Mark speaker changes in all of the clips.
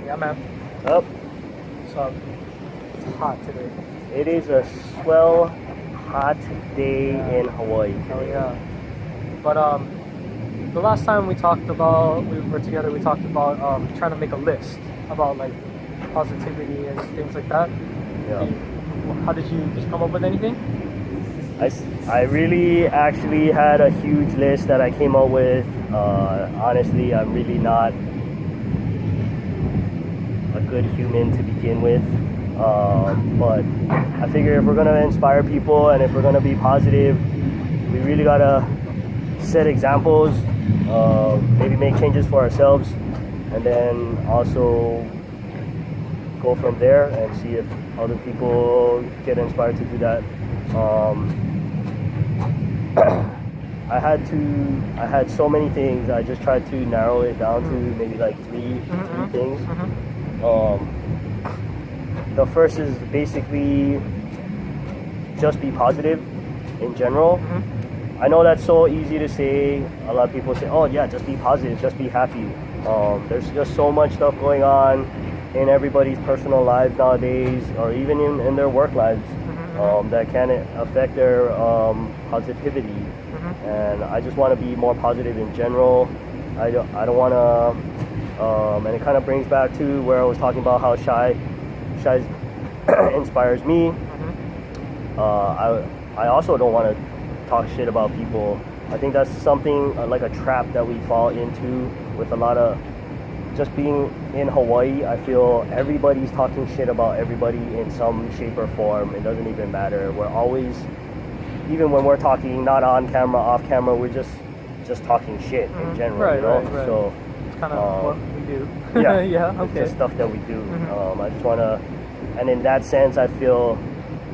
Speaker 1: Yeah, man.
Speaker 2: Up.
Speaker 1: So it's hot today.
Speaker 2: It is a swell hot day in Hawaii
Speaker 1: Oh
Speaker 2: today.
Speaker 1: yeah. But the last time we were together, we talked about trying to make a list about like positivity and things like that.
Speaker 2: Yeah.
Speaker 1: How did you come up with anything?
Speaker 2: I really actually had a huge list that I came up with. Honestly, I'm really not a good human to begin with. But I figure if we're gonna inspire people and if we're gonna be positive, we really gotta set examples, maybe make changes for ourselves, and then also go from there and see if other people get inspired to do that. I had so many things. I just tried to narrow it down to maybe like three things. The first is basically just be positive in general. I know that's so easy to say. A lot of people say, "Oh yeah, just be positive, just be happy." There's just so much stuff going on in everybody's personal lives nowadays, or even in their work lives, that can affect their positivity. And I just want to be more positive in general. I don't want to, and it kind of brings back to where I was talking about how shy inspires me. I also don't want to talk shit about people. I think that's something like a trap that we fall into with a lot of just being in Hawaii. I feel everybody's talking shit about everybody in some shape or form. It doesn't even matter. We're always, even when we're talking not on camera, off camera, we're just talking shit in general.
Speaker 1: Right,
Speaker 2: you know?
Speaker 1: right.
Speaker 2: So
Speaker 1: It's kind of what we do.
Speaker 2: yeah,
Speaker 1: yeah.
Speaker 2: it's
Speaker 1: Okay.
Speaker 2: just stuff that we do. I just want to, and in that sense, I feel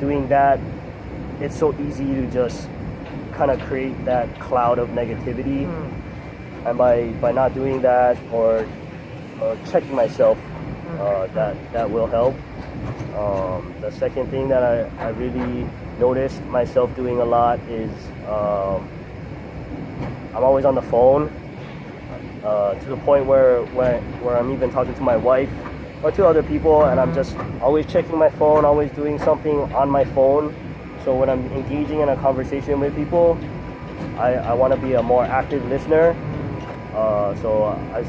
Speaker 2: doing that, it's so easy to just kind of create that cloud of negativity. And by not doing that or checking myself, that will help. The second thing that I really noticed myself doing a lot is I'm always on the phone, to the point where I'm even talking to my wife or to other people, and I'm just always checking my phone, always doing something on my phone. So when I'm engaging in a conversation with people, I want to be a more active listener. So I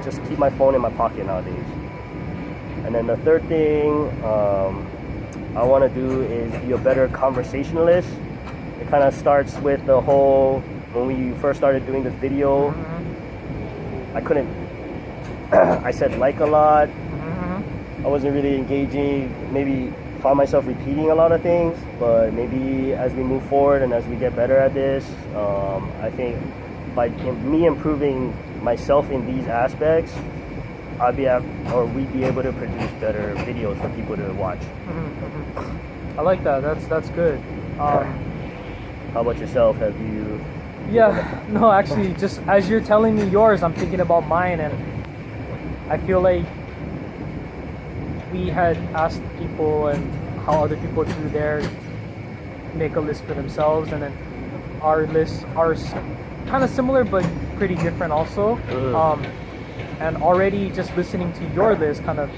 Speaker 2: just keep my phone in my pocket nowadays. And then the third thing I want to do is be a better conversationalist. It kind of starts with the whole, when we first started doing this video, I couldn't, I said like a lot. I wasn't really engaging, maybe found myself repeating a lot of things, but maybe as we move forward and as we get better at this, I think by me improving myself in these aspects, we'd be able to produce better videos for people to watch.
Speaker 1: I like that. That's good.
Speaker 2: How about yourself? Have you?
Speaker 1: Yeah, no, actually, just as you're telling me yours, I'm thinking about mine, and I feel like we had asked people and how other people do their make a list for themselves, and then our lists are kind of similar but pretty different also. And already just listening to your list kind of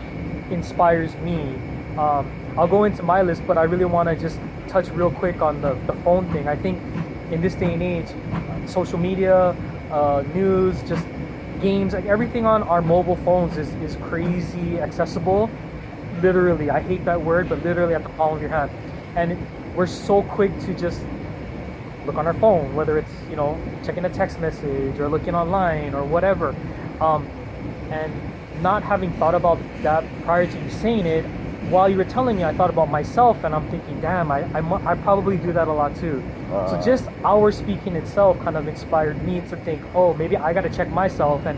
Speaker 1: inspires me. I'll go into my list, but I really want to just touch real quick on the phone thing. I think in this day and age, social media, news, just games, like everything on our mobile phones is crazy accessible. Literally, I hate that word, but literally at the palm of your hand. And we're so quick to just look on our phone, whether it's, checking a text message or looking online or whatever. And not having thought about that prior to you saying it, while you were telling me, I thought about myself, and I'm thinking, damn, I probably do that a lot too. So just our speaking itself kind of inspired me to think, oh, maybe I got to check myself and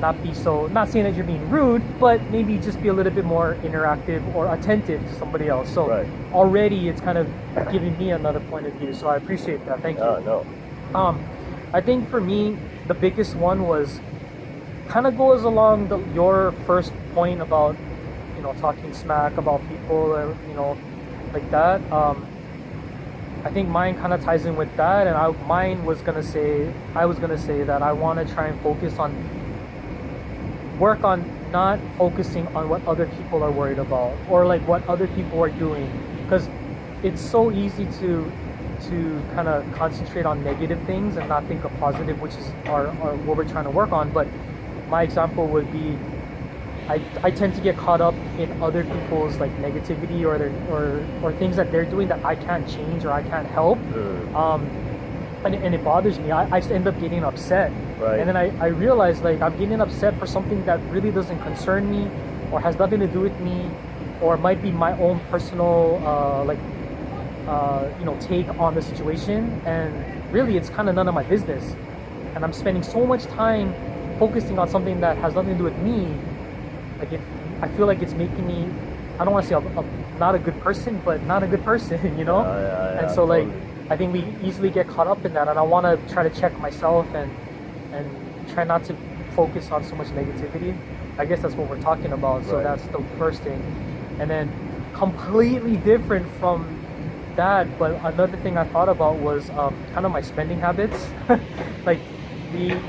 Speaker 1: not be so, not saying that you're being rude, but maybe just be a little bit more interactive or attentive to somebody else. So already it's kind of giving me another point of view. So I appreciate that. Thank you.
Speaker 2: No.
Speaker 1: I think for me, the biggest one was kind of goes along your first point about, talking smack about people, like that. I think mine kind of ties in with that, and I was gonna say that I want to try and focus on work on not focusing on what other people are worried about or like what other people are doing, because it's so easy to kind of concentrate on negative things and not think of positive, which is our what we're trying to work on. But my example would be I tend to get caught up in other people's like negativity or or things that they're doing that I can't change or I can't help. And it bothers me. I just end up getting upset.
Speaker 2: Right.
Speaker 1: And then I realize like I'm getting upset for something that really doesn't concern me or has nothing to do with me, or might be my own personal take on the situation, and really it's kind of none of my business. And I'm spending so much time focusing on something that has nothing to do with me. I feel like it's making me, I don't want to say not a good person, but not a good person, you know? And so like,
Speaker 2: totally.
Speaker 1: I think we easily get caught up in that, and I want to try to check myself and try not to focus on so much negativity. I guess that's what we're talking about. So
Speaker 2: Right.
Speaker 1: that's the first thing. And then completely different from that, but another thing I thought about was kind of my spending habits. Like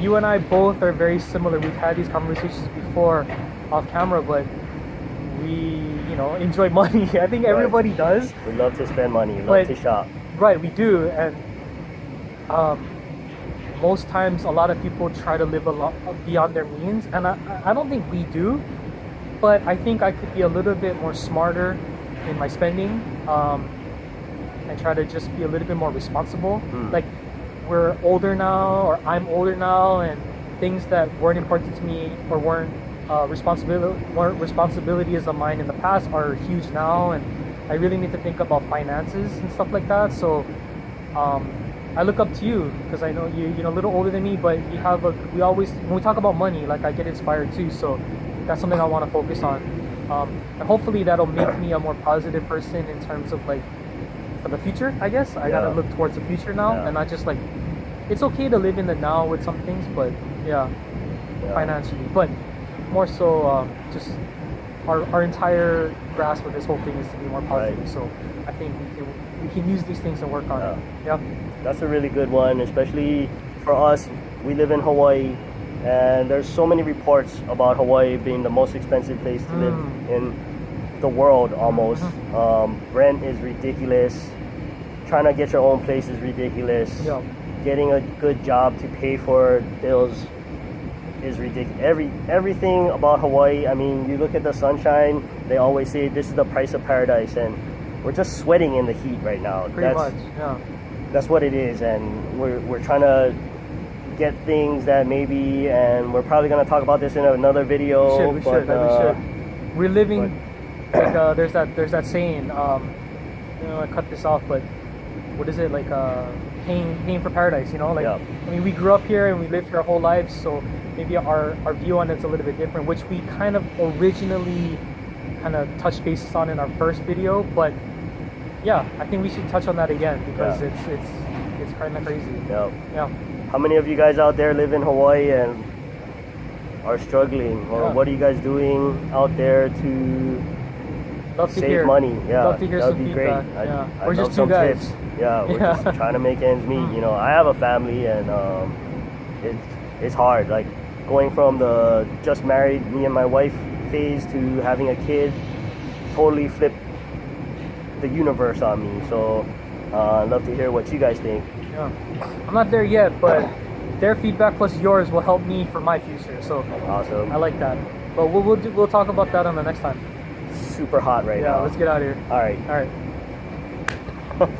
Speaker 1: you and I both are very similar. We've had these conversations before off camera, but we enjoy money. I think everybody does.
Speaker 2: We love to spend money, love
Speaker 1: But-
Speaker 2: to shop.
Speaker 1: Right, we do. And most times a lot of people try to live a lot beyond their means, and I don't think we do, but I think I could be a little bit more smarter in my spending, and try to just be a little bit more responsible. Like we're older now, or I'm older now, and things that weren't important to me or weren't responsibilities of mine in the past are huge now, and I really need to think about finances and stuff like that. So I look up to you because I know you're a little older than me, but we always, when we talk about money, like I get inspired too. So that's something I want to focus on, and hopefully that'll make me a more positive person in terms of like for the future. I guess I gotta
Speaker 2: Yeah.
Speaker 1: look towards the future now,
Speaker 2: Yeah.
Speaker 1: and not just like, it's okay to live in the now with some things, but yeah. Financially, but more so just our entire grasp of this whole thing is to be more positive.
Speaker 2: Right.
Speaker 1: So I think we can use these things and work on it. Yeah.
Speaker 2: That's a really good one, especially for us. We live in Hawaii, and there's so many reports about Hawaii being the most expensive place to live in the world almost. Rent is ridiculous. Trying to get your own place is ridiculous.
Speaker 1: Yeah.
Speaker 2: Getting a good job to pay for bills is ridiculous. Everything about Hawaii, I mean, you look at the sunshine, they always say this is the price of paradise, and we're just sweating in the heat right now.
Speaker 1: Pretty much. Yeah.
Speaker 2: That's what it is, and we're trying to get things that maybe, and we're probably going to talk about this in another video.
Speaker 1: We should. We're living like there's that saying. I cut this off, but what is it like? Paying for paradise. Like
Speaker 2: Yeah.
Speaker 1: I mean, we grew up here and we lived here our whole lives, so maybe our view on it's a little bit different, which we kind of originally kind of touched bases on in our first video. But yeah, I think we should touch on that again because
Speaker 2: Yeah.
Speaker 1: it's kind of crazy.
Speaker 2: Yeah.
Speaker 1: Yeah.
Speaker 2: How many of you guys out there live in Hawaii and are struggling, or
Speaker 1: Yeah.
Speaker 2: what are you guys doing out there to
Speaker 1: Love to
Speaker 2: save
Speaker 1: hear.
Speaker 2: money? Yeah,
Speaker 1: Love to hear
Speaker 2: that would
Speaker 1: some
Speaker 2: be great.
Speaker 1: feedback. Yeah.
Speaker 2: I'd
Speaker 1: We're
Speaker 2: love
Speaker 1: just two
Speaker 2: some
Speaker 1: guys.
Speaker 2: tips. Yeah, we're
Speaker 1: Yeah.
Speaker 2: just trying to make ends meet. I have a family, and it's hard. Like going from the just married me and my wife phase to having a kid, totally flipped the universe on me. So I'd love to hear what you guys think.
Speaker 1: Yeah. I'm not there yet, but their feedback plus yours will help me for my future. So
Speaker 2: Awesome.
Speaker 1: I like that. But we'll talk about that on the next time.
Speaker 2: Super hot right
Speaker 1: Yeah,
Speaker 2: now.
Speaker 1: let's get out of here.
Speaker 2: All right.
Speaker 1: All right.